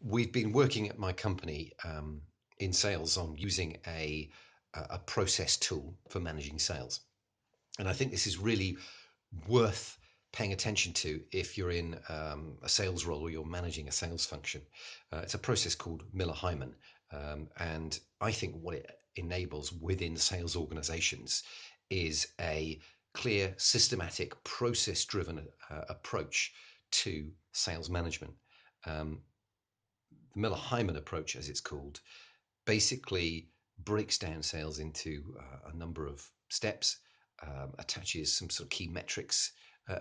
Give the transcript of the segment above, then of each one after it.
we've been working at my company in sales on using a process tool for managing sales. And I think this is really worth paying attention to if you're in a sales role or you're managing a sales function. It's a process called heiman, and I think what it enables within sales organizations is a clear, systematic, process-driven approach to sales management. The heiman approach, as it's called, basically breaks down sales into a number of steps, attaches some sort of key metrics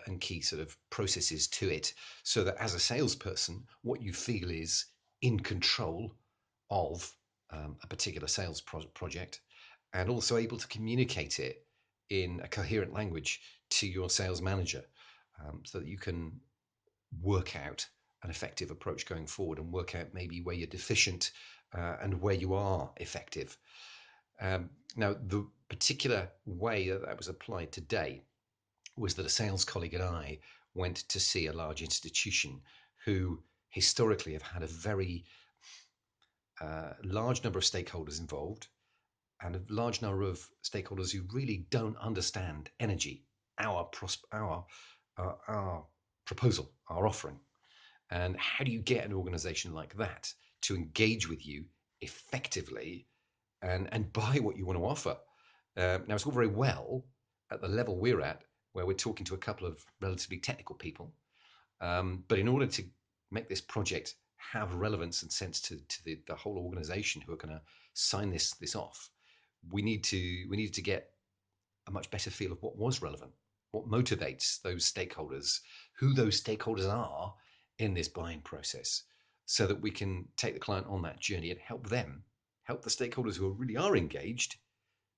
and key sort of processes to it, so that as a salesperson, what you feel is in control of a particular sales project, and also able to communicate it in a coherent language to your sales manager, so that you can work out an effective approach going forward and work out maybe where you're deficient and where you are effective. Now, the particular way that was applied today was that a sales colleague and I went to see a large institution who historically have had a very large number of stakeholders involved, and a large number of stakeholders who really don't understand energy, our proposal, our offering. And how do you get an organization like that to engage with you effectively and buy what you want to offer? Now, it's all very well at the level we're at, where we're talking to a couple of relatively technical people. But in order to make this project have relevance and sense to the whole organization who are going to sign this off, we need to get a much better feel of what was relevant, what motivates those stakeholders, who those stakeholders are in this buying process, so that we can take the client on that journey and help the stakeholders who really are engaged,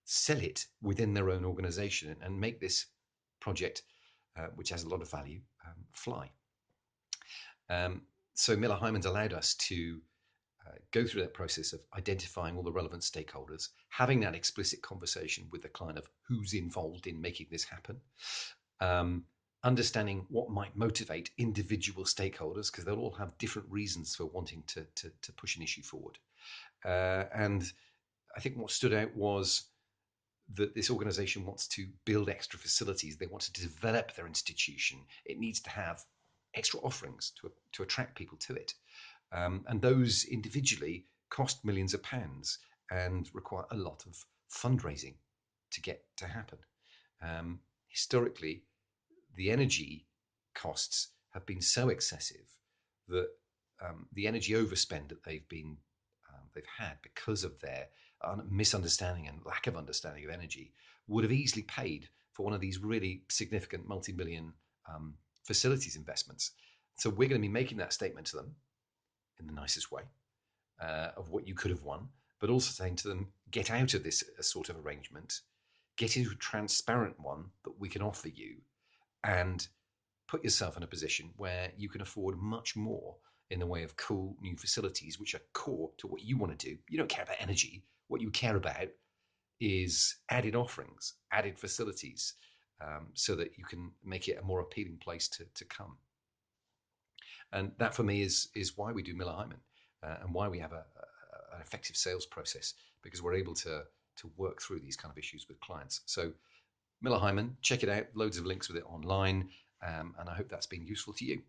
sell it within their own organization and make this project, which has a lot of value, fly. So Miller Hyman's allowed us to go through that process of identifying all the relevant stakeholders, having that explicit conversation with the client of who's involved in making this happen, understanding what might motivate individual stakeholders, because they'll all have different reasons for wanting to push an issue forward. And I think what stood out was that this organization wants to build extra facilities. They want to develop their institution. It needs to have extra offerings to attract people to it. And those individually cost millions of pounds and require a lot of fundraising to get to happen. Historically, the energy costs have been so excessive that the energy overspend that they've had because of their misunderstanding and lack of understanding of energy would have easily paid for one of these really significant multi-million facilities investments. So we're going to be making that statement to them in the nicest way of what you could have won, but also saying to them, get out of this sort of arrangement, get into a transparent one that we can offer you, and put yourself in a position where you can afford much more in the way of cool new facilities, which are core to what you want to do. You don't care about energy. What you care about is added offerings, added facilities, so that you can make it a more appealing place to come. And that for me is why we do Miller Heiman, and why we have an effective sales process, because we're able to work through these kind of issues with clients. So Miller Heiman, check it out, loads of links with it online, and I hope that's been useful to you.